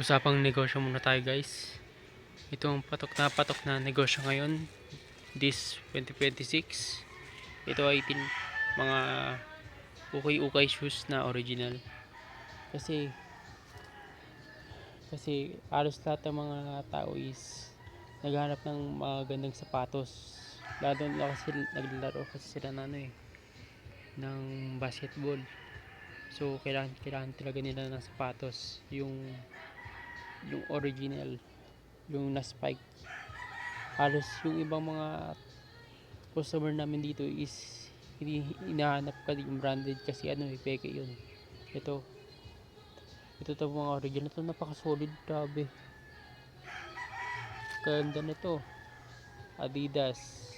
Usapang negosyo muna tayo, guys. Ito ang patok na negosyo ngayon, this 2026. Ito ay mga ukay-ukay shoes na original. Kasi halos lahat ng mga tao is naghahanap ng mga gandang sapatos. Lalo na kasi naglalaro kasi sila ng basketball. So kailangan talaga nila ng sapatos, yung original, yung na spike. Halos yung ibang mga customer namin dito is hindi hinahanap ka yung branded kasi peke yun. Ito to mga original to, napaka solid, grabe. Ganda nito. Adidas.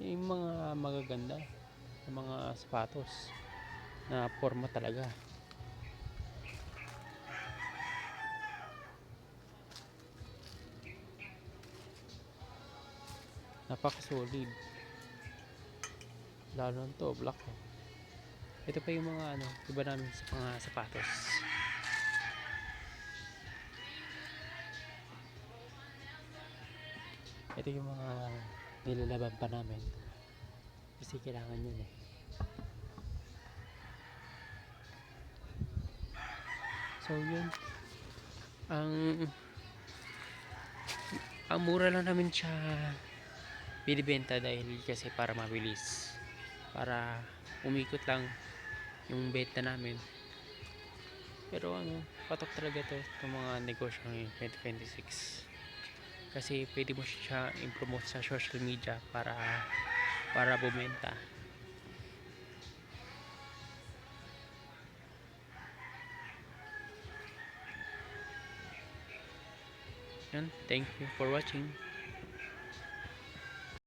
Yung mga magaganda ng mga sapatos na forma talaga. Napaka solid. Lalo na to, black. Ito pa yung mga iba namin sa mga sapatos. Ito yung mga nilalaban pa namin kasi kailangan yun So yun, ang mura lang namin siya binibenta dahil kasi para mabilis, para umikot lang yung benta namin. Pero patok talaga to ng mga negosyo ng 2026 kasi pwede mo siya i-promote sa social media para bumenta. Yun, thank you for watching.